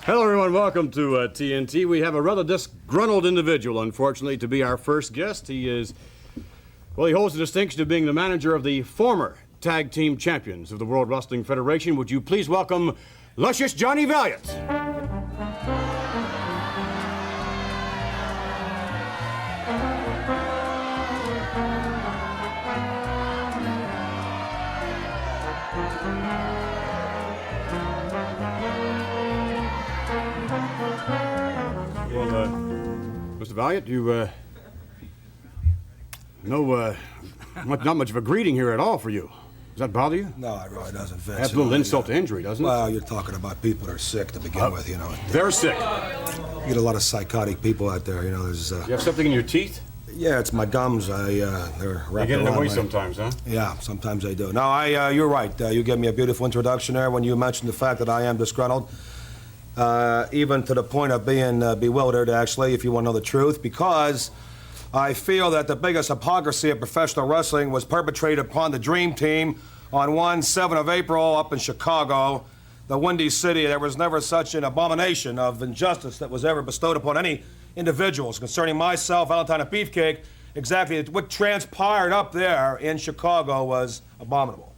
Hello, everyone. Welcome to TNT. We have a rather disgruntled individual, unfortunately, to be our first guest. He holds the distinction of being the manager of the former tag team champions of the World Wrestling Federation. Would you please welcome Luscious Johnny Valiant? Well, Mr. Valiant, not much of a greeting here at all for you. Does that bother you? No, it really doesn't, Vince. That's a little insult to injury, doesn't it? Well, you're talking about people that are sick to begin with, you know. They're sick. You get a lot of psychotic people out there, you know. There's. You have something in your teeth? Yeah, it's my gums. They're wrapped around. They get in the way sometimes, huh? Yeah, sometimes they do. No, you're right. You gave me a beautiful introduction there when you mentioned the fact that I am disgruntled. Even to the point of being bewildered, actually, if you want to know the truth, because I feel that the biggest hypocrisy of professional wrestling was perpetrated upon the Dream Team on 7 of April up in Chicago, the Windy City. There was never such an abomination of injustice that was ever bestowed upon any individuals. Concerning myself, Valentine, and Beefcake, exactly what transpired up there in Chicago was abominable.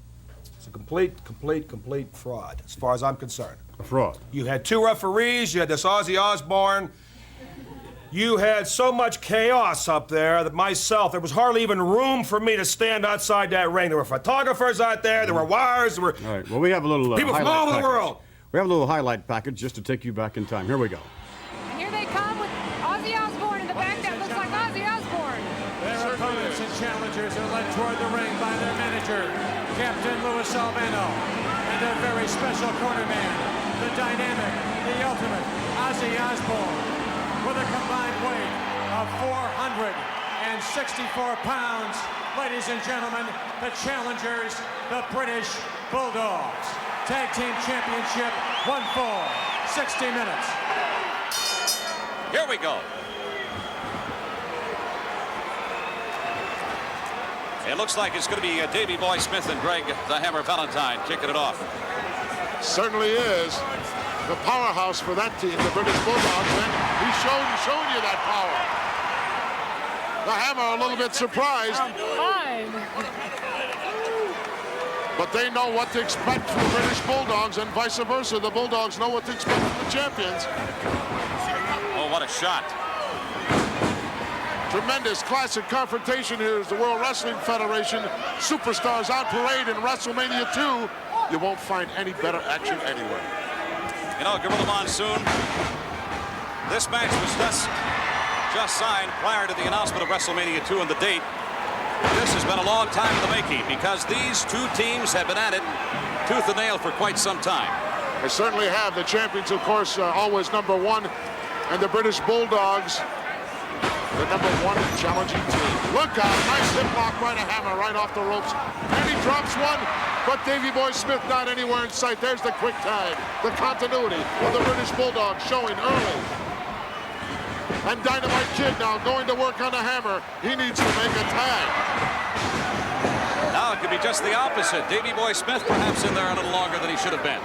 It's a complete fraud, as far as I'm concerned. A fraud. You had 2 referees, you had this Ozzy Osbourne. You had so much chaos up there that there was hardly even room for me to stand outside that ring. There were photographers out there, there were wires, there were... All right, well, we have a little people from all over the world. We have a little highlight package just to take you back in time. Here we go. Here they come with Ozzy Osbourne in the back that looks like Ozzy Osbourne. Their opponents and challengers are led toward the ring by their manager, Captain Louis Albano, and their very special corner man, the dynamic, the ultimate, Ozzy Osbourne, with a combined weight of 464 pounds. Ladies and gentlemen, the challengers, the British Bulldogs. Tag Team Championship, 1 fall, 60 minutes. Here we go. It looks like it's going to be Davey Boy Smith and Greg the Hammer Valentine kicking it off. Certainly is the powerhouse for that team, the British Bulldogs, and he's showing you that power. The Hammer a little bit surprised. Fine. But they know what to expect from the British Bulldogs, and vice versa. The Bulldogs know what to expect from the champions. Oh, what a shot. Tremendous classic confrontation here as the World Wrestling Federation superstars on parade in WrestleMania 2. You won't find any better action anywhere. You know, Gorilla Monsoon, this match was just signed prior to the announcement of WrestleMania 2 and the date. This has been a long time in the making because these 2 teams have been at it tooth and nail for quite some time. They certainly have. The champions, of course, always number 1, and the British Bulldogs, the number 1 challenging team. Look out, nice hip lock by the Hammer right off the ropes. And he drops one, but Davey Boy Smith not anywhere in sight. There's the quick tag, the continuity of the British Bulldogs showing early. And Dynamite Kid now going to work on the Hammer. He needs to make a tag. Now it could be just the opposite. Davey Boy Smith perhaps in there a little longer than he should have been.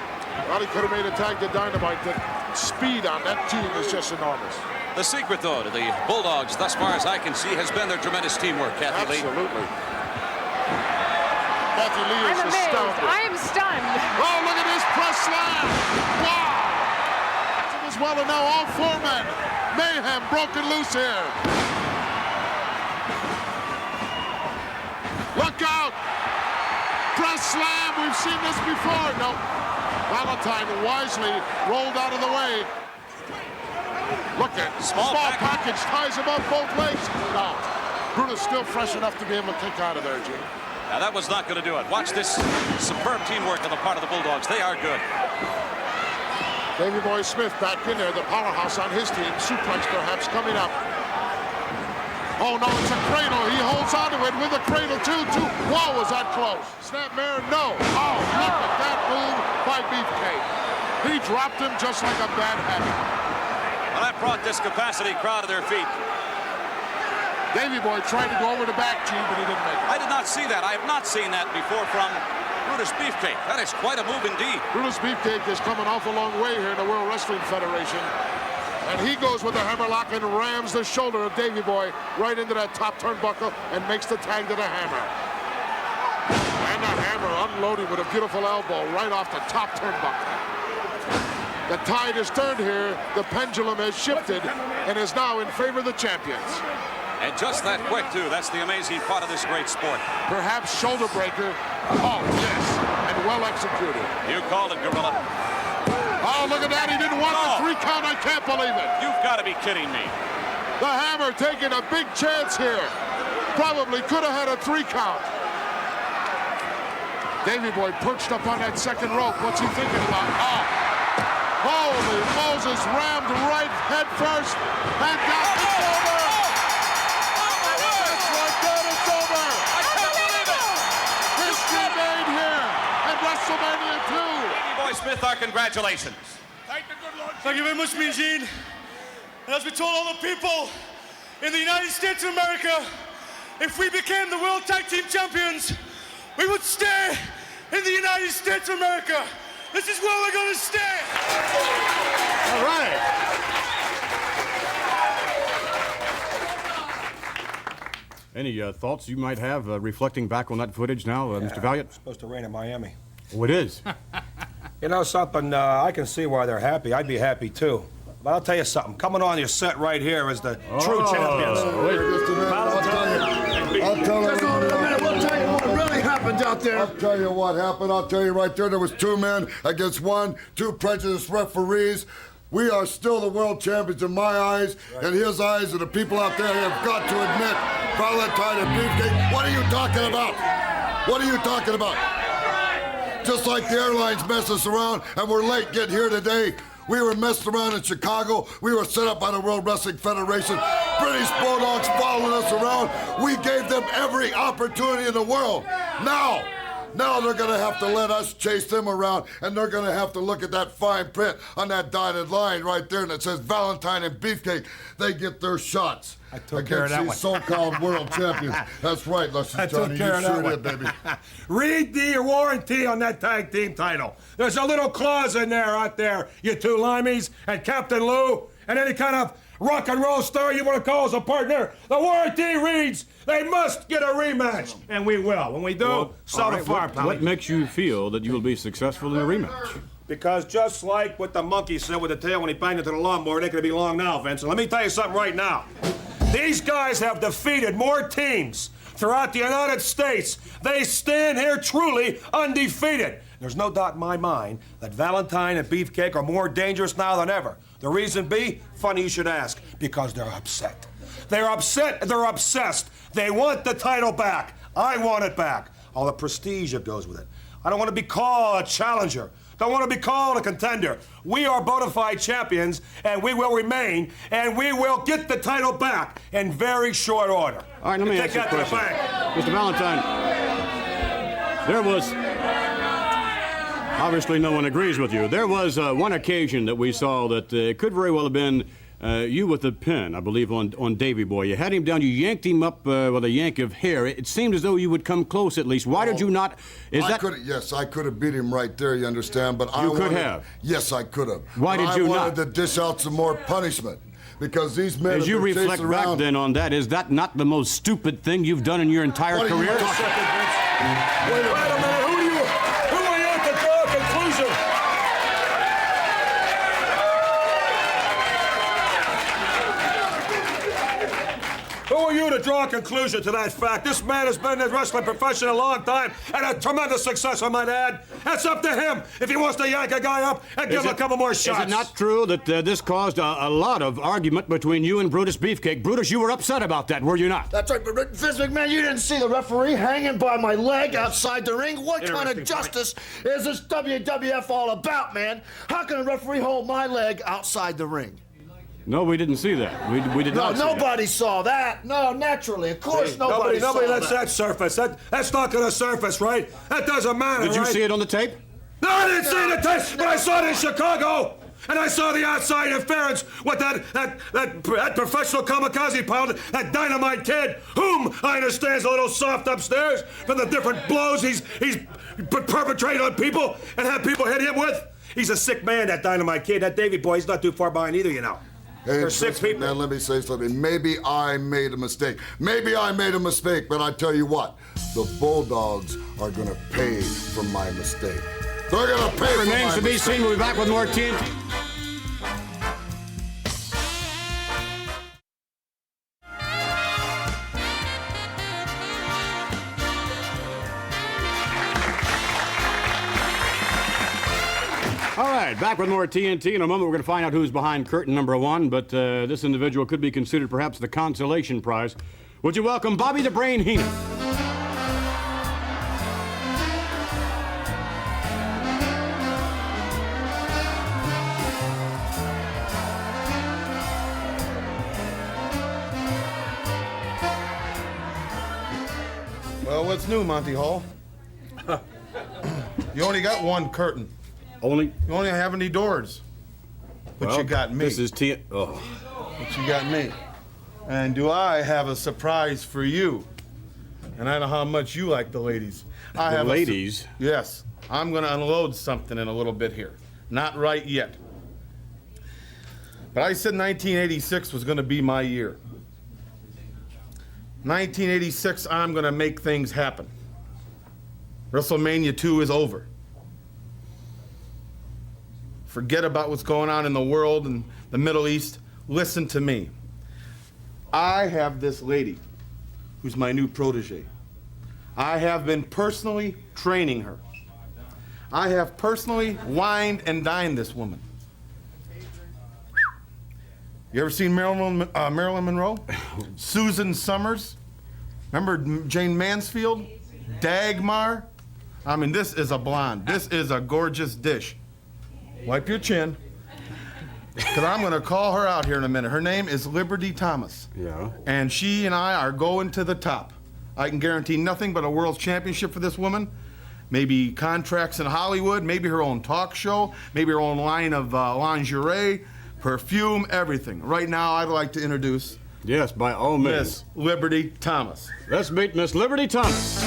Well, he could have made a tag to Dynamite. The speed on that team is just enormous. The secret, though, to the Bulldogs, thus far as I can see, has been their tremendous teamwork, Kathy Lee. Absolutely. Kathy Lee is I'm amazed. astounded. I am stunned. Oh, look at this press slam. Wow. As well, and now all 4 men. Mayhem broken loose here. Look out. Press slam. We've seen this before. No. Valentine wisely rolled out of the way. Look at small package ties him up both legs. No. Brutus still fresh enough to be able to kick out of there, Jim. Now that was not going to do it. Watch this superb teamwork on the part of the Bulldogs. They are good. Davey Boy Smith back in there, the powerhouse on his team. Suplex perhaps coming up. Oh no, it's a cradle. He holds onto it with a cradle too. Whoa, was that close? Snapmare, no. Oh, look at that move by Beefcake. He dropped him just like a bad habit. Well, that brought this capacity crowd to their feet. Davey Boy tried to go over the back, Gene, but he didn't make it. I did not see that. I have not seen that before from Brutus Beefcake. That is quite a move indeed. Brutus Beefcake is coming off a long way here in the World Wrestling Federation. And he goes with the hammerlock and rams the shoulder of Davey Boy right into that top turnbuckle and makes the tag to the hammer. And the hammer unloading with a beautiful elbow right off the top turnbuckle. The tide has turned here. The pendulum has shifted and is now in favor of the champions. And just that quick, too. That's the amazing part of this great sport. Perhaps shoulder breaker. Oh, yes. And well executed. You called it, Gorilla. Oh, look at that. He didn't want the 3 count. I can't believe it. You've got to be kidding me. The hammer taking a big chance here. Probably could have had a 3 count. Davey Boy perched up on that second rope. What's he thinking about? Oh. Holy Moses, rammed right head first. And now it's over. That's right there. It's over. I can't believe it. History made here at WrestleMania 2. Davey Boy Smith, our congratulations. Thank you very much, Mean Gene. And as we told all the people in the United States of America, if we became the World Tag Team Champions, we would stay in the United States of America. This is where we're going to stay. All right. Any thoughts you might have reflecting back on that footage now, Mr. Valiant? It's supposed to rain in Miami. Oh, it is. You know something, I can see why they're happy. I'd be happy too. But I'll tell you something. Coming on your set right here is the true champions. I'll tell you what really happened out there. I'll tell you what happened. I'll tell you right there. There was 2 men against 1, 2 prejudiced referees. We are still the world champions in my eyes, and his eyes, and the people out there have got to admit, Valentine and Beefcake. What are you talking about? What are you talking about? Just like the airlines mess us around, and we're late getting here today. We were messed around in Chicago. We were set up by the World Wrestling Federation. British Bulldogs following us around. We gave them every opportunity in the world. Now they're going to have to let us chase them around, and they're going to have to look at that fine print on that dotted line right there, and it says Valentine and Beefcake. They get their shots. I took care of that one. So-called world champions. That's right, Luscious Johnny. care You of that sure one. did, baby. Read the warranty on that tag team title. There's a little clause in there out there, you 2 limeys and Captain Lou and any kind of rock and roll star you want to call as a partner. The warranty reads they must get a rematch, and we will. When we do, sell the firepower. What makes you feel that you will be successful in a rematch? Because just like what the monkey said with the tail when he banged into the lawnmower, it ain't gonna be long now, Vince. And let me tell you something right now. These guys have defeated more teams throughout the United States. They stand here truly undefeated. There's no doubt in my mind that Valentine and Beefcake are more dangerous now than ever. The reason be, funny you should ask, because they're upset. They're upset, they're obsessed. They want the title back. I want it back. All the prestige that goes with it. I don't want to be called a challenger. Don't want to be called a contender. We are bona fide champions, and we will remain, and we will get the title back in very short order. All right, let me ask you a question. Mr. Valentine, there was... Obviously, no one agrees with you. There was one occasion that we saw that could very well have been you with the pin, I believe, on Davey Boy. You had him down, you yanked him up with a yank of hair. It seemed as though you would come close at least. Why did you not? Yes, I could have beat him right there, you understand, but You could have? Yes, I could have. Why did you not? I wanted to dish out some more punishment. Because these men As you have been reflect chasing back around. then on that, is that not the most stupid thing you've done in your entire What are you career? talking- Wait a minute, who are you to draw a conclusion? Who are you to draw a conclusion to that fact? This man has been in the wrestling profession a long time and a tremendous success, I might add. That's up to him if he wants to yank a guy up and give him a couple more shots. Is it not true that this caused a lot of argument between you and Brutus Beefcake? Brutus, you were upset about that, were you not? That's right, but Vince McMahon, you didn't see the referee hanging by my leg outside the ring. What kind of justice is this WWF all about, man? How can a referee hold my leg outside the ring? No, we didn't see that. We did not see that. Nobody saw that. No, naturally, of course, nobody lets that surface. That's not going to surface, right? That doesn't matter, Did you see it on the tape? No, I didn't see the tape, but I saw it in Chicago. And I saw the outside interference with that professional kamikaze pilot, that dynamite kid, whom I understand is a little soft upstairs from the different blows he's perpetrate on people and have people hit him with? He's a sick man, that Dynamite Kid. That Davy boy, he's not too far behind either, you know. Hey, They're sick people. Man, let me say something. Maybe I made a mistake. Maybe I made a mistake, but I tell you what, the Bulldogs are gonna pay for my mistake. They're gonna pay for my Remains to be mistake. seen. We'll be back with more TNT. All right, back with more TNT. In a moment, we're going to find out who's behind curtain number 1, but this individual could be considered perhaps the consolation prize. Would you welcome Bobby the Brain Heenan? Well, what's new, Monty Hall? You only got one curtain. Only? You only have any doors. But Well, you got me. This is Oh. But you got me. And do I have a surprise for you? And I know how much you like the ladies. I The have ladies? Yes. I'm going to unload something in a little bit here. Not right yet. But I said 1986 was going to be my year. 1986, I'm going to make things happen. WrestleMania 2 is over. Forget about what's going on in the world and the Middle East. Listen to me. I have this lady who's my new protege. I have been personally training her. I have personally wined and dined this woman. You ever seen Marilyn Monroe? Susan Summers? Remember Jane Mansfield? Dagmar? I mean, this is a blonde. This is a gorgeous dish. Wipe your chin, because I'm going to call her out here in a minute. Her name is Liberty Thomas. Yeah. And she and I are going to the top. I can guarantee nothing but a world championship for this woman. Maybe contracts in Hollywood, maybe her own talk show, maybe her own line of lingerie, perfume, everything. Right now, I'd like to introduce Yes, by all means. Miss Liberty Thomas. Let's meet Miss Liberty Thomas.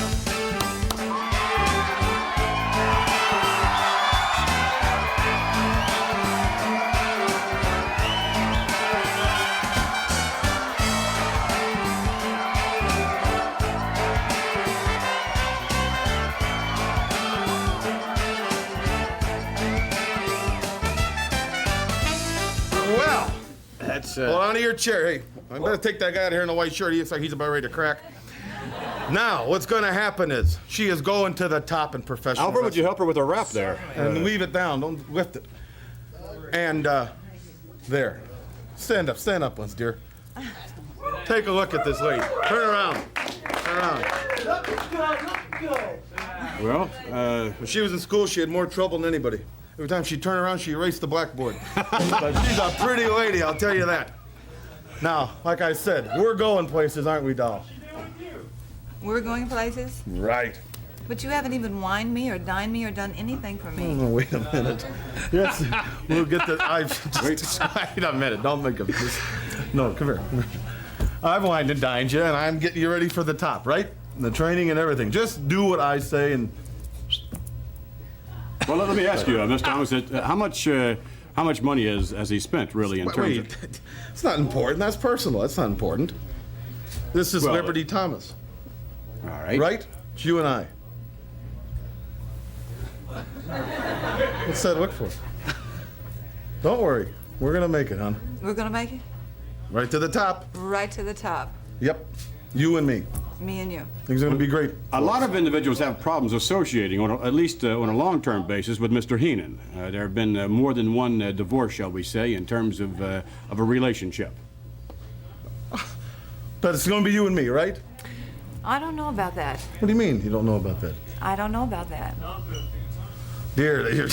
Well, That's hold on to your chair. Hey, I better take that guy out of here in the white shirt. He looks like he's about ready to crack. Now, what's going to happen is she is going to the top in professional Albert, would you help her with a rap there? wrestling. And leave it down. Don't lift it. And there. Stand up once, dear. Take a look at this lady. Turn around. Turn around. Well, When she was in school, she had more trouble than anybody. Every time she'd turn around, she erased the blackboard. But she's a pretty lady, I'll tell you that. Now, like I said, we're going places, aren't we, doll? We're going places, Right. but you haven't even wined me or dined me or done anything for me. Oh, wait a minute. Yes, we'll get the. Wait a minute. Don't make a. No, come here. I've wined and dined you, and I'm getting you ready for the top, right? The training and everything. Just do what I say, and well, let me ask you, Miss Thomas, how much money has he spent really in terms of? It's not important. That's personal. That's not important. This is Well, Liberty Thomas, All right. right? It's you and I. What's that look for? Don't worry. We're gonna make it, hon. We're gonna make it Right to the top. right to the top. Yep. You and me. Me and you. Things are gonna be great. A lot of individuals have problems associating, at least on a long-term basis, with Mr. Heenan. There have been more than one divorce, shall we say, in terms of a relationship. But it's gonna be you and me, right? I don't know about that. What do you mean you don't know about that? I don't know about that. Dear,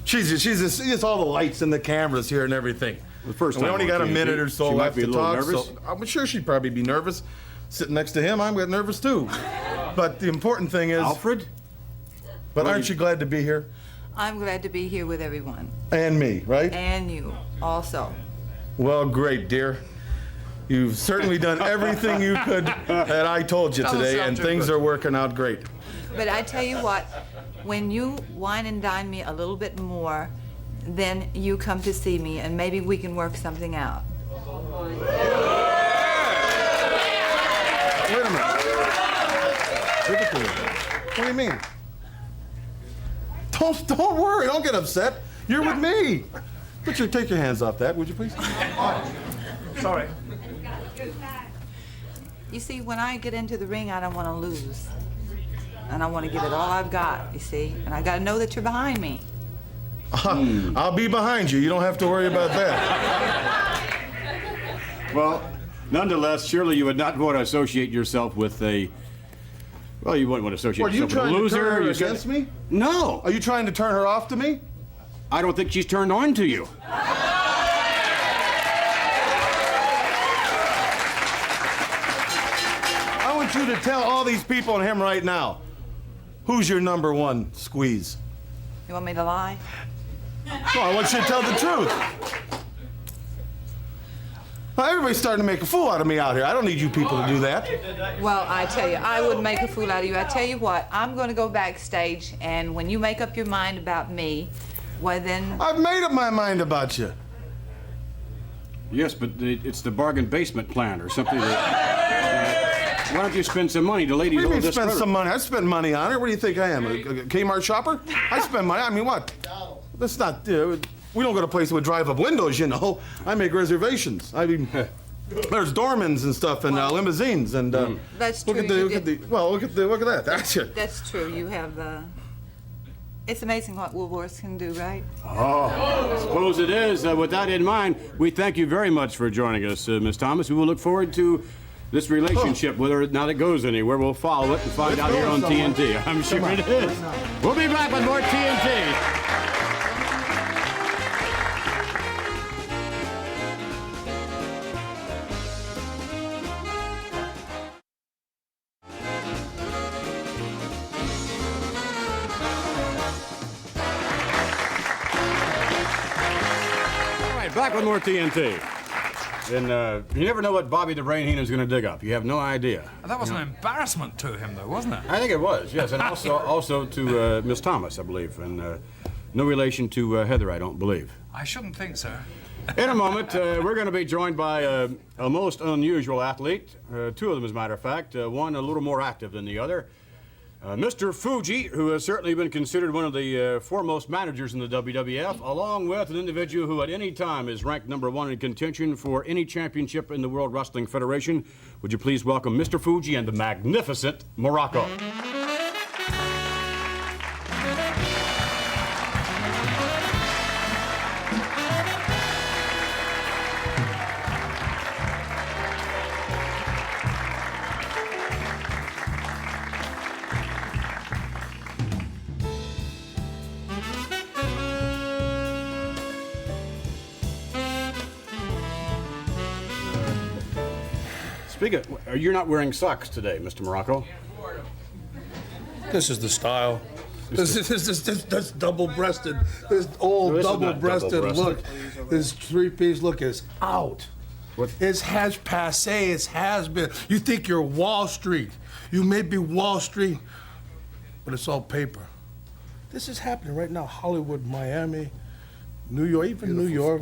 she's just all the lights and the cameras here and everything. The first And we time only on got a TNT, minute or so she might left be a to little talk. nervous. So I'm sure she'd probably be nervous. Sitting next to him, I'm getting nervous too. But the important thing is, Alfred? but aren't you glad to be here? I'm glad to be here with everyone. And me, right? And you also. Well, great, dear. You've certainly done everything you could that I told you today, and things are working out great. But I tell you what, when you wine and dine me a little bit more, then you come to see me, and maybe we can work something out. Wait a minute. What do you mean? Don't worry. Don't get upset. You're with me. Take your hands off that, would you please? Sorry. You see, when I get into the ring, I don't want to lose. And I want to give it all I've got, you see? And I got to know that you're behind me. I'll be behind you. You don't have to worry about that. Well, nonetheless, surely you would not want to associate yourself with a... Well, you wouldn't want to associate What, are you yourself with a trying loser. to turn her You against should- me? No. Are you trying to turn her off to me? I don't think she's turned on to you. I want you to tell all these people and him right now, who's your number one squeeze? You want me to lie? No, I want you to tell the truth. Now, everybody's starting to make a fool out of me out here. I don't need you people to do that. Well, I tell you, I wouldn't make a fool out of you. I tell you what, I'm going to go backstage, and when you make up your mind about me, well then... I've made up my mind about you. Yes, but it's the bargain basement plan or something that... why don't you spend some money? The ladies What do you all mean spend discredit- some money? I spend money on her. What do you think I am, a Kmart shopper? I spend money. I mean, what? That's not... we don't go to places with drive-up windows, you know. I make reservations. I mean... There's doormans and stuff and limousines and That's look true, at you look at that. That's it. That's true, you have It's amazing what Woolworths can do, right? Oh, suppose it is. With that in mind, we thank you very much for joining us, Miss Thomas. We will look forward to this relationship, whether or not it goes anywhere. We'll follow it and find out here on TNT. I'm sure it is. We'll be back with more TNT. Back with more TNT. And you never know what Bobby the Brain Heenan's going to dig up. You have no idea. That was an embarrassment to him, though, wasn't it? I think it was, yes. And also to Miss Thomas, I believe. And no relation to Heather, I don't believe. I shouldn't think so. In a moment, we're going to be joined by a most unusual athlete. Two of them, as a matter of fact. One a little more active than the other. Mr. Fuji, who has certainly been considered one of the foremost managers in the WWF, along with an individual who at any time is ranked #1 in contention for any championship in the World Wrestling Federation. Would you please welcome Mr. Fuji and the magnificent Morocco. Speaking of, you're not wearing socks today, Mr. Morocco. This is the style. This double-breasted, this old No, this is not double-breasted double-breasted. look, this three-piece look is out. What? It has passé, it has been. You think you're Wall Street. You may be Wall Street, but it's all paper. This is happening right now. Hollywood, Miami, New York, even New York,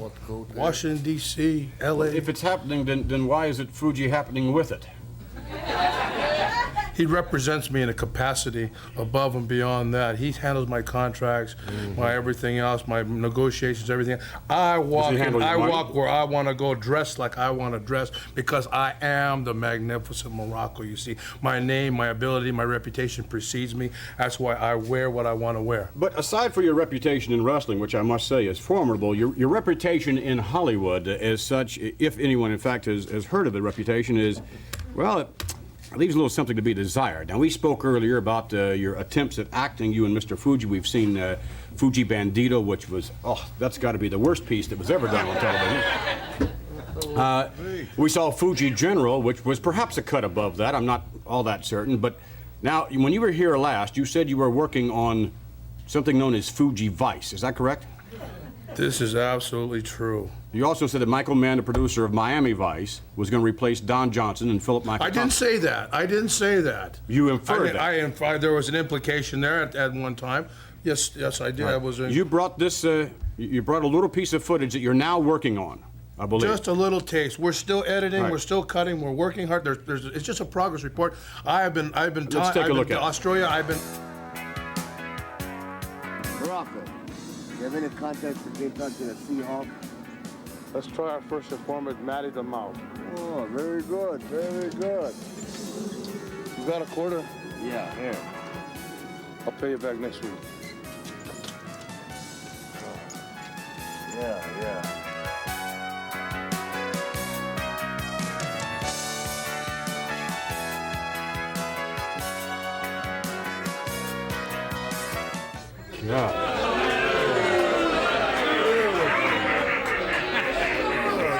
Washington, D.C., L.A. If it's happening, then why is it Fuji happening with it? He represents me in a capacity above and beyond that. He handles my contracts, my everything else, my negotiations, everything. I walk where I want to go, dressed like I want to dress, because I am the magnificent Morocco, you see. My name, my ability, my reputation precedes me. That's why I wear what I want to wear. But aside from your reputation in wrestling, which I must say is formidable, your reputation in Hollywood as such, if anyone in fact has heard of the reputation, is, well, it leaves a little something to be desired. Now, we spoke earlier about your attempts at acting, you and Mr. Fuji. We've seen Fuji Bandito, which was, that's got to be the worst piece that was ever done on television. We saw Fuji General, which was perhaps a cut above that. I'm not all that certain. But now, when you were here last, you said you were working on something known as Fuji Vice. Is that correct? This is absolutely true. You also said that Michael Mann, the producer of Miami Vice, was going to replace Don Johnson and Philip Michael I didn't Thompson. say that. I didn't say that. You inferred that. I inferred there was an implication there at one time. Yes, I did. Right. I was. You brought this. You brought a little piece of footage that you're now working on, I believe. Just a little taste. We're still editing. Right. We're still cutting. We're working hard. It's just a progress report. I've been. Let's take a look at it. Australia. I've been. Morocco, do you have any contacts that came back to the Seahawks? Let's try our first informant, Matty the Mouth. Oh, very good, very good. You got a quarter? Yeah, here. I'll pay you back next week. Yeah. Yeah.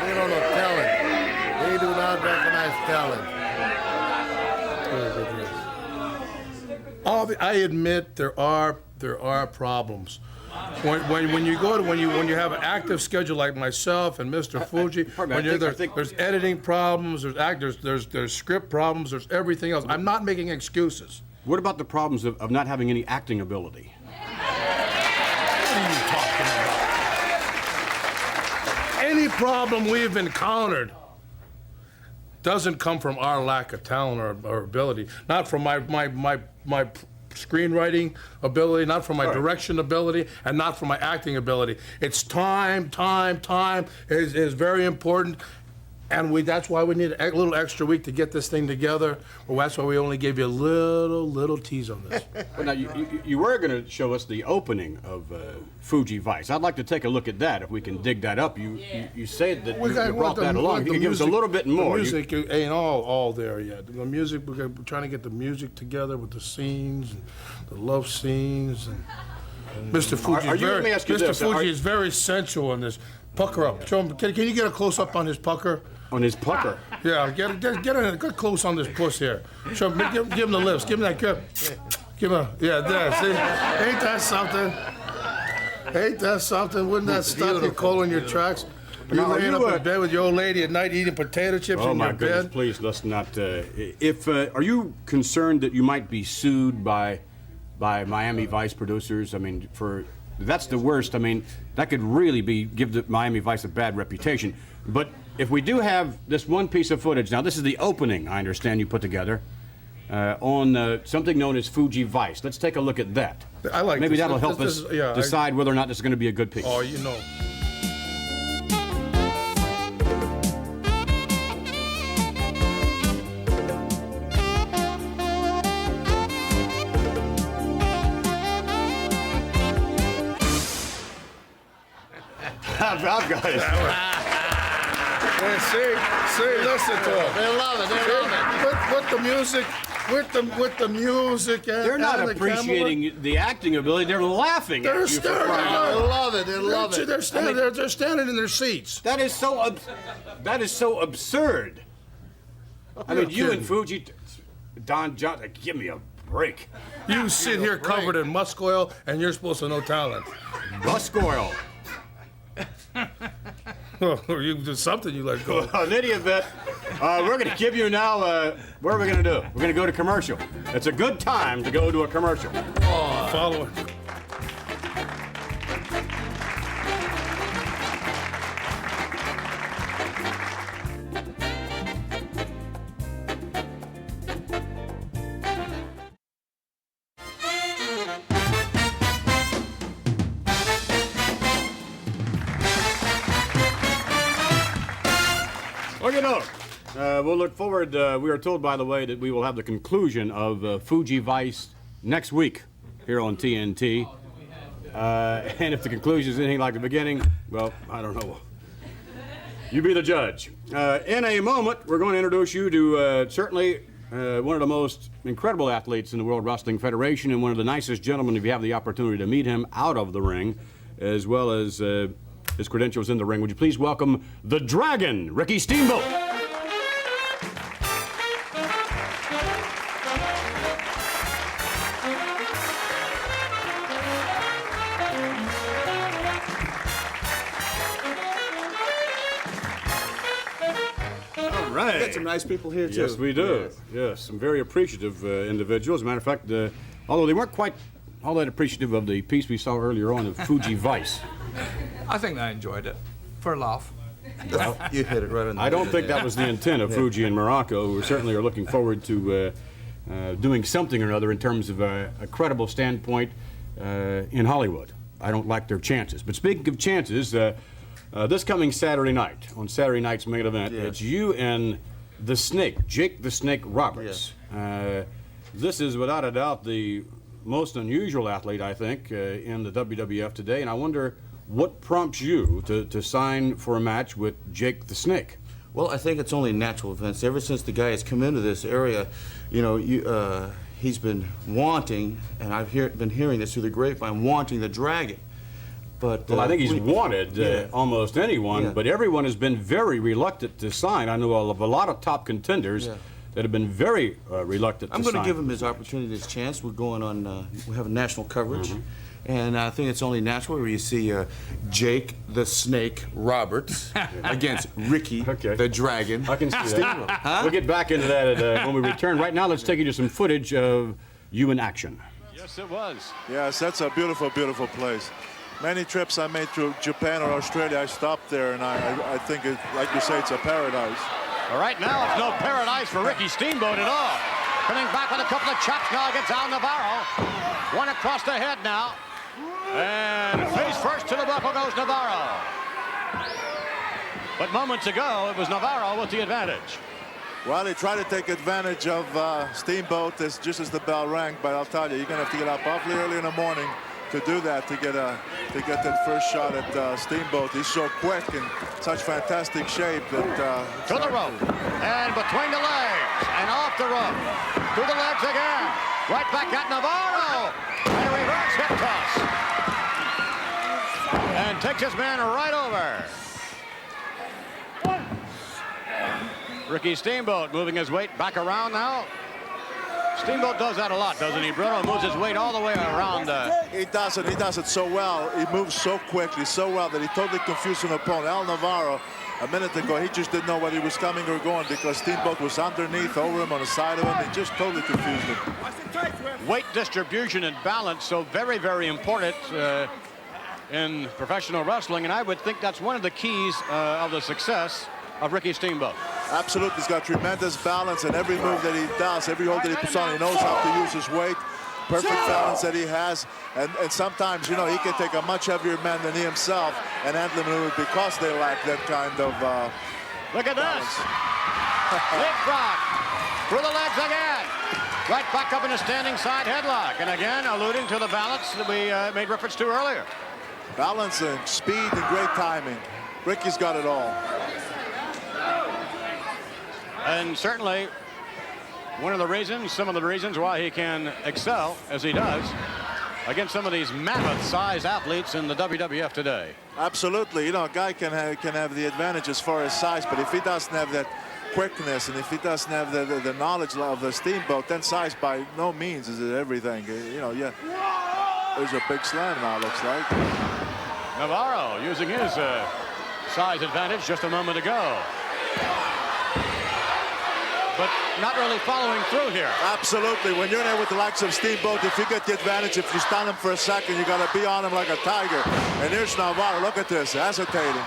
They don't know talent. They do not recognize talent. I admit there are problems. When you have an active schedule like myself and Mr. Fuji, there's editing problems, there's script problems, there's everything else. I'm not making excuses. What about the problems of not having any acting ability? What are you talking about? Any problem we've encountered doesn't come from our lack of talent or ability. Not from my screenwriting ability, not from my direction ability, and not from my acting ability. It's time is very important. And that's why we need a little extra week to get this thing together. Well, that's why we only gave you a little tease on this. Well, now, you were going to show us the opening of Fuji Vice. I'd like to take a look at that, if we can dig that up. You said that you brought that along. You can give us a little bit more. The music ain't all there yet. The music, we're trying to get the music together with the scenes, and the love scenes. And Mr. Fuji is very sensual in this. Pucker up. Show him. Can you get a close up on his pucker? On his pucker? Yeah, get close on this puss here. Show him, give him the lips. Give him that grip. Give him there. See, ain't that something? Ain't that something? Wouldn't that stop you cold in your tracks? You laying up in bed with your old lady at night eating potato chips in your bed? Oh my goodness! Please, let's not. Are you concerned that you might be sued by Miami Vice producers? I mean, that's the worst. I mean, that could really give the Miami Vice a bad reputation. But if we do have this one piece of footage, now this is the opening, I understand you put together, on something known as Fuji Vice. Let's take a look at that. I like Maybe this. that'll help us decide whether or not this is going to be a good piece. Oh, you know. I've got it. See, listen to them. They love it. They love it. With the music. They're not appreciating the acting ability. They're laughing at you. They love it. They love it. They're standing in their seats. That is so absurd. I mean, you and Fuji, Don Johnson, give me a break. You sit here covered in musk oil, and you're supposed to know talent. Musk oil. You do something you let go. Well, in any event, we're going to give you now, what are we going to do? We're going to go to commercial. It's a good time to go to a commercial. Follow it. We'll look forward. We are told, by the way, that we will have the conclusion of Fuji Vice next week here on TNT. And if the conclusion is anything like the beginning, well, I don't know. You be the judge. In a moment, we're going to introduce you to certainly one of the most incredible athletes in the World Wrestling Federation and one of the nicest gentlemen if you have the opportunity to meet him out of the ring, as well as his credentials in the ring. Would you please welcome the Dragon, Ricky Steamboat. right. We got some nice people here, too. Yes, we do. Yes, some very appreciative individuals. As a matter of fact, although they weren't quite all that appreciative of the piece we saw earlier on of Fuji Vice. I think they enjoyed it. For a laugh. Well, you hit it right on the I don't think that was the intent of Fuji and Morocco, who certainly are looking forward to doing something or another in terms of a credible standpoint in Hollywood. I don't like their chances. But speaking of chances, this coming Saturday night, on Saturday night's main event, it's you and the Snake, Jake the Snake Roberts. This is without a doubt the most unusual athlete, I think, in the WWF today, and I wonder what prompts you to sign for a match with Jake the Snake? Well, I think it's only natural events. Ever since the guy has come into this area, you know, he's been wanting, and I've been hearing this through the grapevine, wanting the Dragon. But well, I think he's wanted almost anyone, but everyone has been very reluctant to sign. I know of a lot of top contenders that have been very reluctant to sign. I'm going to give him his opportunity, his chance. We're going on, we have national coverage. And I think it's only natural where you see Jake the Snake Roberts against Ricky the Dragon. I can see that. We'll get back into that when we return. Right now, let's take you to some footage of you in action. Yes, it was. Yes, that's a beautiful, beautiful place. Many trips I made through Japan or Australia, I stopped there, and I think, like you say, it's a paradise. All right, now it's no paradise for Ricky Steamboat at all. Coming back with a couple of chops now against Al Navarro. One across the head now. And face first to the buckle goes Navarro. But moments ago, it was Navarro with the advantage. Well, he tried to take advantage of Steamboat just as the bell rang, but I'll tell you, you're going to have to get up awfully early in the morning to do that, to get that first shot at Steamboat. He's so quick and such fantastic shape that... to the rope, and between the legs, and off the rope. To the legs again. Right back at Navarro. And a reverse hip toss. And takes his man right over. Ricky Steamboat moving his weight back around now. Steamboat does that a lot, doesn't he, Bruno? Moves his weight all the way around. He does it. He does it so well. He moves so quickly, so well, that he totally confused an opponent. Al Navarro, a minute ago, he just didn't know whether he was coming or going because Steamboat was underneath, over him, on the side of him. He just totally confused him. Weight distribution and balance, so very, very important in professional wrestling, and I would think that's one of the keys of the success of Ricky Steamboat. Absolutely, he's got tremendous balance, and every move that he does, every hold that he puts on, he knows how to use his weight. Perfect balance that he has, and sometimes, you know, he can take a much heavier man than he himself and handle him because they lack that kind of Look at balance. this. Leapfrog through the legs again. Right back up in a standing side headlock, and again alluding to the balance that we made reference to earlier. Balance and speed and great timing. Ricky's got it all. And certainly one of the reasons, some of the reasons why he can excel as he does against some of these mammoth-sized athletes in the WWF today. Absolutely. You know, a guy can have the advantage as far as size, but if he doesn't have that quickness and if he doesn't have the knowledge of the Steamboat, then size by no means is it everything. You know, there's a big slam now, looks like. Navarro using his size advantage just a moment ago. But not really following through here. Absolutely. When you're there with the likes of Steamboat, if you get the advantage, if you stun him for a second, you got to be on him like a tiger. And here's Navarro. Look at this, hesitating.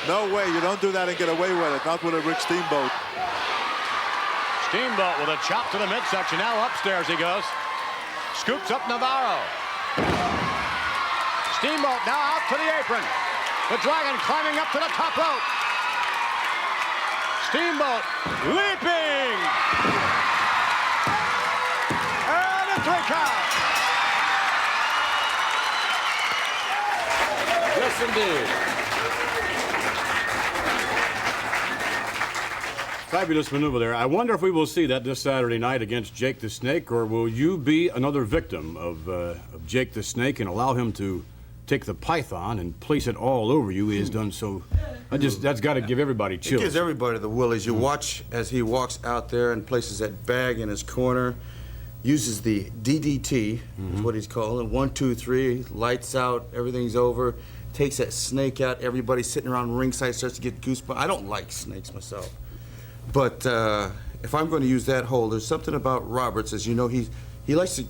No way. You don't do that and get away with it. Not with a Rick Steamboat. Steamboat with a chop to the midsection. Now upstairs he goes. Scoops up Navarro. Steamboat now out to the apron. The Dragon climbing up to the top rope. Steamboat leaping. And a 3 count. Yes, indeed. Fabulous maneuver there. I wonder if we will see that this Saturday night against Jake the Snake, or will you be another victim of Jake the Snake and allow him to take the python and place it all over you? He has done so. That's got to give everybody chills. It gives everybody the willies. You watch as he walks out there and places that bag in his corner, uses the DDT, is what he's calling. 1, 2, 3, lights out, everything's over. Takes that snake out. Everybody sitting around ringside starts to get goosebumps. I don't like snakes myself. But if I'm going to use that hold, there's something about Roberts, as you know, he likes to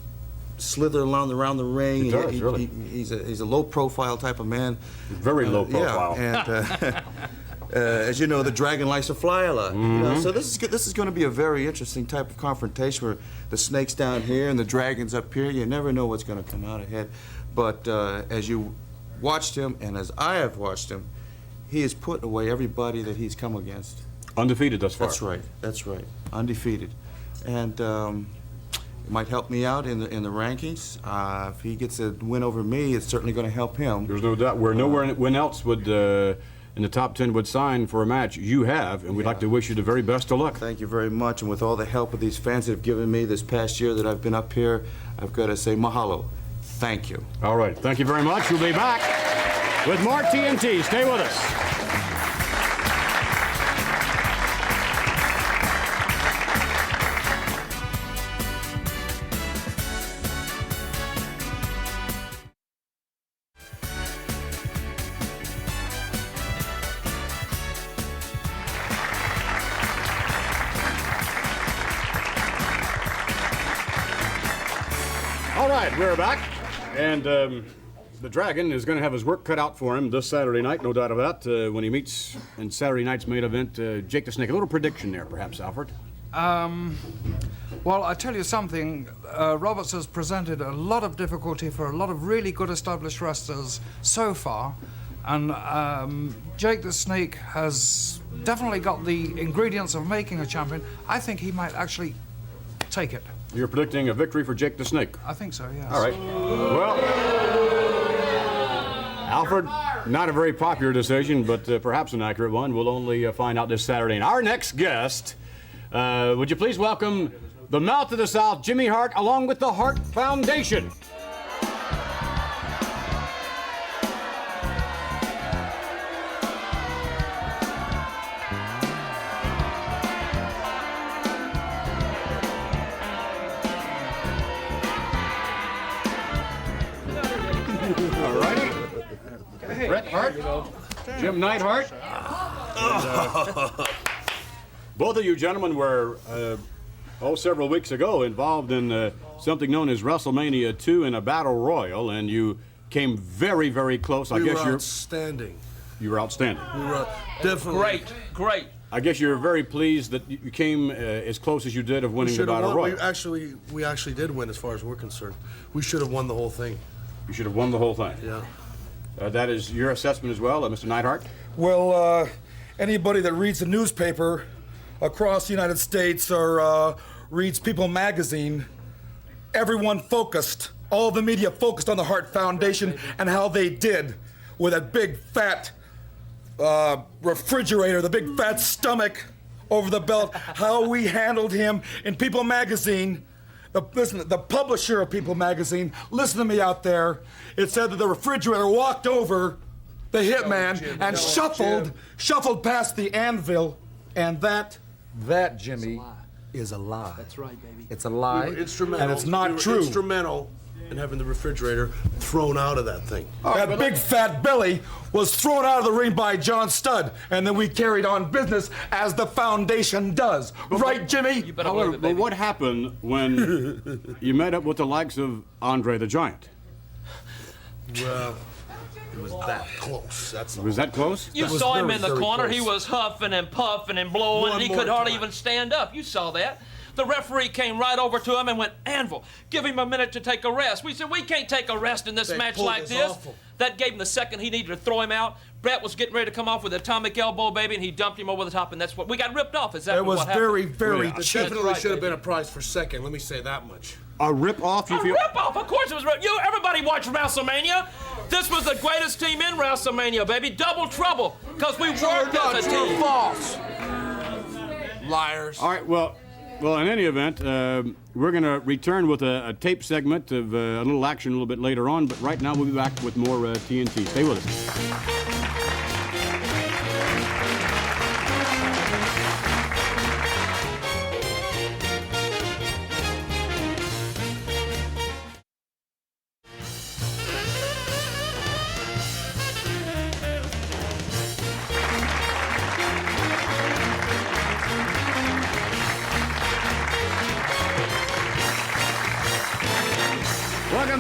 slither around the ring. He does, really. He's a low-profile type of man. Very low profile. Yeah, and as you know, the dragon likes to fly a lot. You know, so this is going to be a very interesting type of confrontation where the snake's down here and the dragon's up here. You never know what's going to come out ahead. But as you watched him, and as I have watched him, he has put away everybody that he's come against. Undefeated thus far. That's right. That's right. Undefeated, and it might help me out in the rankings. If he gets a win over me, it's certainly going to help him. There's no doubt. Where nowhere else would in the top 10 would sign for a match, you have, and we'd like to wish you the very best of luck. Thank you very much, and with all the help of these fans that have given me this past year that I've been up here, I've got to say mahalo. Thank you. All right. Thank you very much. We'll be back with more TNT. Stay with us. All right, we're back, and the Dragon is going to have his work cut out for him this Saturday night, no doubt of that, when he meets in Saturday night's main event, Jake the Snake. A little prediction there, perhaps, Alfred? Well, I tell you something, Roberts has presented a lot of difficulty for a lot of really good established wrestlers so far, and Jake the Snake has definitely got the ingredients of making a champion. I think he might actually take it. You're predicting a victory for Jake the Snake? I think so, yes. All right. Well, Alfred, not a very popular decision, but perhaps an accurate one. We'll only find out this Saturday. And our next guest, would you please welcome the Mouth of the South, Jimmy Hart, along with the Hart Foundation. Bret Hart, Jim Neidhart. Both of you gentlemen were, several weeks ago involved in something known as WrestleMania 2 in a battle royal, and you came very, very close. We were outstanding. You were outstanding. We were definitely great. I guess you're very pleased that you came as close as you did of winning the battle royal. We actually did win, as far as we're concerned. We should have won the whole thing. You should have won the whole thing. Yeah. That is your assessment as well, Mr. Neidhart? Well, anybody that reads the newspaper across the United States or reads People magazine, everyone focused, all the media focused on the Hart Foundation and how they did with that big fat refrigerator, the big fat stomach over the belt, how we handled him in People magazine. Listen, the publisher of People magazine, listen to me out there. It said that the refrigerator walked over the hitman and shuffled past the anvil, and that, Jimmy, is a lie. That's right, baby. It's a lie, We were instrumental. and it's not We were true. Instrumental in having the refrigerator thrown out of that thing. That big fat belly was thrown out of the ring by John Studd, and then we carried on business as the foundation does. Right, Jimmy? However, but what happened when you met up with the likes of Andre the Giant? Well, it was that close. Was that close? You saw him in the corner. He was huffing and puffing and blowing, and he could hardly even stand up. You saw that. The referee came right over to him and went, Anvil, give him a minute to take a rest. We said, we can't take a rest in this match like this. Awful. That gave him the second he needed to throw him out. Bret was getting ready to come off with an atomic elbow, baby, and he dumped him over the top, and that's what we got ripped off. Is that It was what happened? very It definitely should have been a prize for second. Let me say that much. A rip-off, you feel? A rip-off? Of course it was. Everybody watched WrestleMania. This was the greatest team in WrestleMania, baby. Double trouble, because we worked as a team. False. Liars. All right, well, in any event, we're going to return with a tape segment of a little action a little bit later on, but right now we'll be back with more TNT. Stay with us.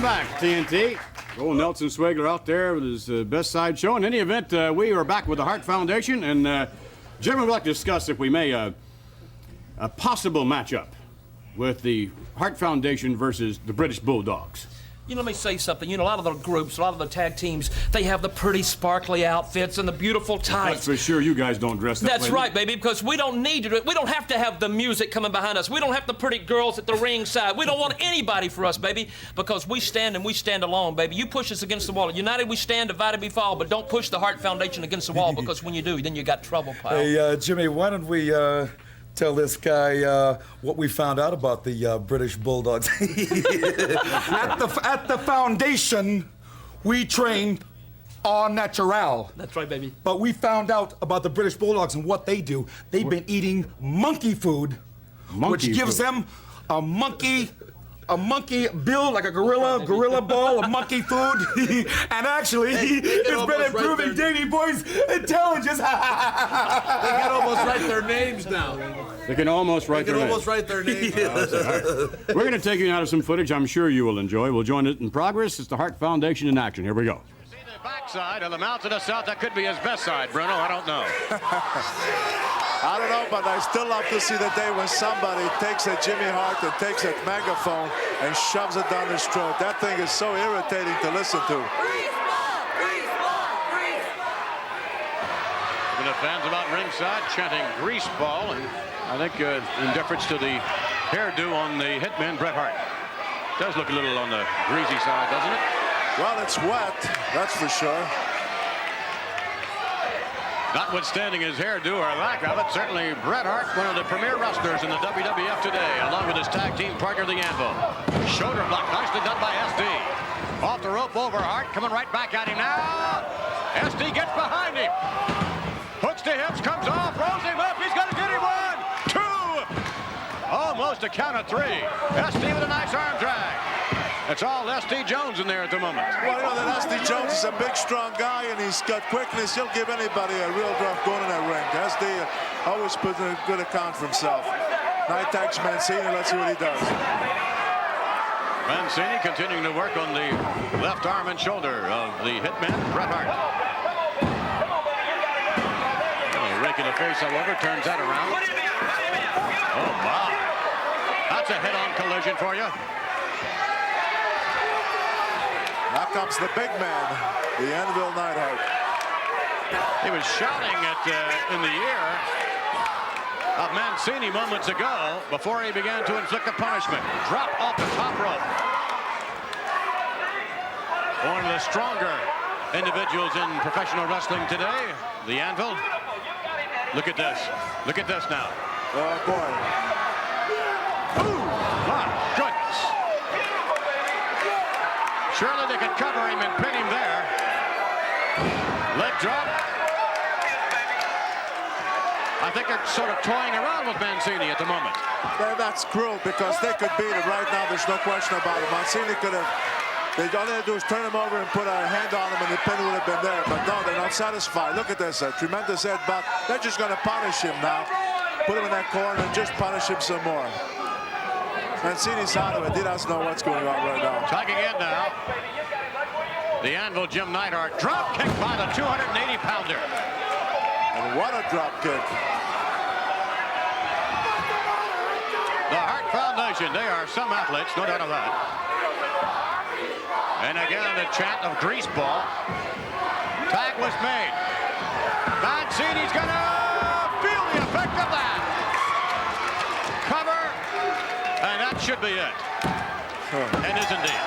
Welcome back, TNT. Old Nelson Swagler out there with his best side show. In any event, we are back with the Hart Foundation, and Jim, would like to discuss, if we may, a possible matchup with the Hart Foundation versus the British Bulldogs. You know, let me say something. You know, a lot of the groups, a lot of the tag teams, they have the pretty sparkly outfits and the beautiful tights. That's for sure you guys don't dress that way. That's right, baby, because we don't need to. We don't have to have the music coming behind us. We don't have the pretty girls at the ringside. We don't want anybody for us, baby, because we stand and we stand alone, baby. You push us against the wall. United we stand, divided we fall, but don't push the Hart Foundation against the wall, because when you do, then you got trouble, pal. Hey, Jimmy, why don't we tell this guy what we found out about the British Bulldogs? At the foundation, we train au natural. That's right, baby. But we found out about the British Bulldogs and what they do. They've been eating monkey food, which gives them a monkey build, like a gorilla ball of monkey food. And actually, it's been improving Davey Boy's intelligence. They can almost write their names now. They can almost write their names. Almost write their names. We're going to take you out of some footage I'm sure you will enjoy. We'll join it in progress. It's the Hart Foundation in action. Here we go. See the backside of the mouth to the south. That could be his best side, Bruno. I don't know. I don't know, but I still love to see the day when somebody takes a Jimmy Hart and takes a megaphone and shoves it down his throat. That thing is so irritating to listen to. The fans about ringside chanting grease ball, and I think in deference to the hairdo on the hitman, Bret Hart. Does look a little on the greasy side, doesn't it? Well, it's wet, that's for sure. Notwithstanding his hairdo or lack of it, certainly Bret Hart, one of the premier wrestlers in the WWF today, along with his tag team partner, the Anvil. Shoulder block, nicely done by SD. Off the rope over Hart, coming right back at him now. SD gets behind him. Hooks to hips, comes off, rolls him up. He's going to get him 1, 2. Almost a count of 3. SD with a nice arm drag. It's all SD Jones in there at the moment. Well, you know that SD Jones is a big, strong guy, and he's got quickness. He'll give anybody a real rough going in that ring. SD always puts in a good account for himself. Now he attacks Mancini. Let's see what he does. Mancini continuing to work on the left arm and shoulder of the hitman, Bret Hart. Raking the face, however, turns that around. Oh, my. That's a head-on collision for you. Now comes the big man, the Anvil Neidhart. He was shouting in the ear of Mancini moments ago before he began to inflict a punishment. Drop off the top rope. One of the stronger individuals in professional wrestling today, the Anvil. Look at this. Look at this now. Oh, boy. Ooh, my goodness. Surely they could cover him and pin him there. Leg drop. I think they're sort of toying around with Mancini at the moment. Yeah, that's cruel because they could beat him right now. There's no question about it. Mancini could have. All they had to do is turn him over and put a hand on him, and the pin would have been there. But no, they're not satisfied. Look at this, a tremendous headbutt. They're just going to punish him now. Put him in that corner and just punish him some more. Mancini's out of it. He doesn't know what's going on right now. Tugging in now. The Anvil, Jim Neidhart. Drop kick by the 280-pounder. And what a drop kick. The Hart Foundation, they are some athletes, no doubt of that. And again, the chant of grease ball. Tag was made. Mancini's gonna feel the effect of that. Cover, and that should be it. And is indeed.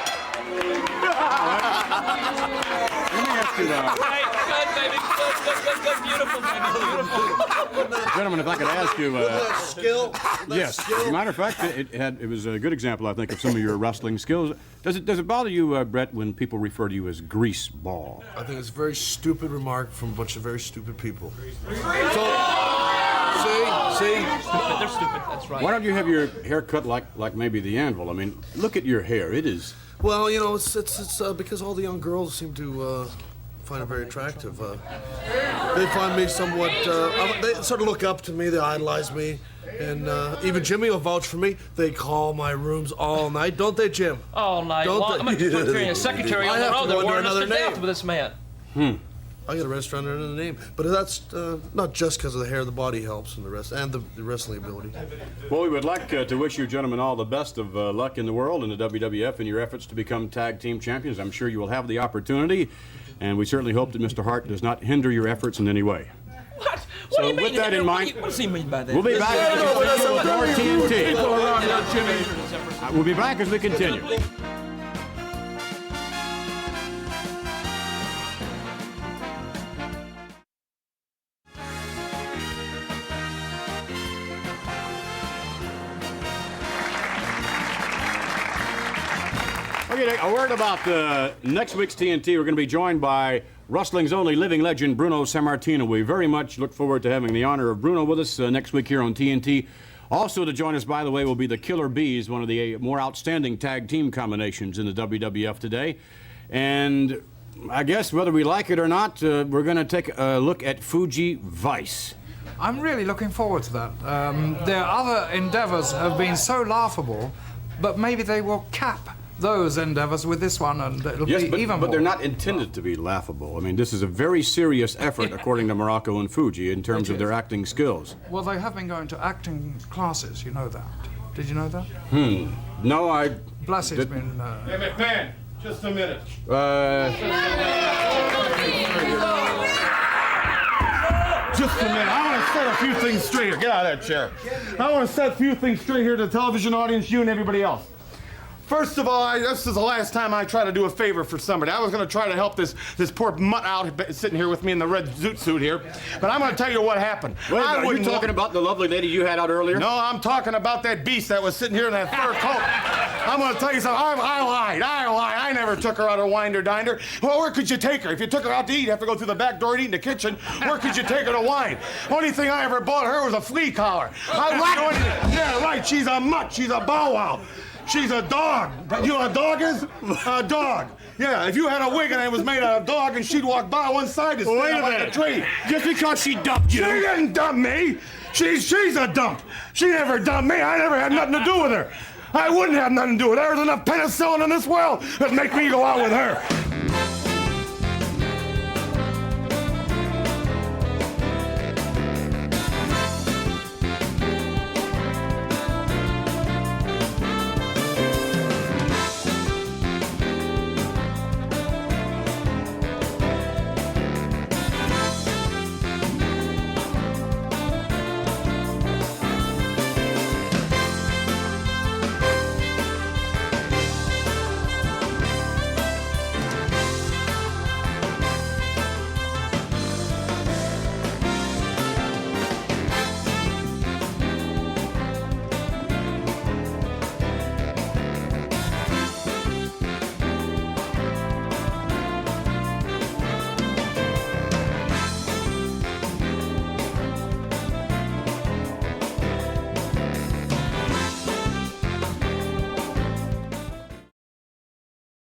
Let me ask you that. Good, baby. Good, beautiful, baby. Beautiful. Gentlemen, if I could ask you... skill? Yes. As a matter of fact, it was a good example, I think, of some of your wrestling skills. Does it bother you, Brett, when people refer to you as grease ball? I think it's a very stupid remark from a bunch of very stupid people. So, see? They're stupid, that's right. Why don't you have your hair cut like maybe the Anvil? I mean, look at your hair. It is... Well, you know, it's because all the young girls seem to find it very attractive. They find me somewhat... they sort of look up to me. They idolize me. And even Jimmy will vouch for me. They call my rooms all night, don't they, Jim? All night Don't long. they? I'm a secretary on the road. They're wearing us to death with this man. I got a restaurant under the name, but that's not just because of the hair. The body helps, and the rest, and the wrestling ability. Well, we would like to wish you gentlemen all the best of luck in the world and the WWF in your efforts to become tag team champions. I'm sure you will have the opportunity, and we certainly hope that Mr. Hart does not hinder your efforts in any way. What? So do you mean? with that in mind, What does he mean by that? we'll be back as we continue with more TNT. We'll be back as we continue. Okay, a word about next week's TNT. We're going to be joined by wrestling's only living legend, Bruno Sammartino. We very much look forward to having the honor of Bruno with us next week here on TNT. Also to join us, by the way, will be the Killer Bees, one of the more outstanding tag team combinations in the WWF today. And I guess whether we like it or not, we're going to take a look at Fuji Vice. I'm really looking forward to that. Their other endeavors have been so laughable, but maybe they will cap those endeavors with this one, and it'll be even more. But they're not intended to be laughable. I mean, this is a very serious effort, according to Morocco and Fuji, in terms of their acting skills. Well, they have been going to acting classes, you know that. Did you know that? No, I... Blassie's been... Hey, McMahon, just a minute. Just a minute. I want to set a few things straight here. Get out of that chair. I want to set a few things straight here to the television audience, you and everybody else. First of all, this is the last time I try to do a favor for somebody. I was going to try to help this poor mutt out sitting here with me in the red zoot suit here, but I'm going to tell you what happened. Wait, are you talking about the lovely lady you had out earlier? No, I'm talking about that beast that was sitting here in that fur coat. I'm going to tell you something. I lied. I never took her out or wined or dined her. Well, where could you take her? If you took her out to eat, you have to go through the back door and eat in the kitchen. Where could you take her to wine? Only thing I ever bought her was a flea collar. Yeah, right. She's a mutt. She's a bow wow. She's a dog. You know what a dog is? A dog. Yeah, if you had a wig and it was made out of a dog and she'd walk by one side and stand up like a tree. Just because she dumped you. She didn't dump me. She's a dump. She never dumped me. I never had nothing to do with her. I wouldn't have nothing to do with her. There's enough penicillin in this world that'd make me go out with her.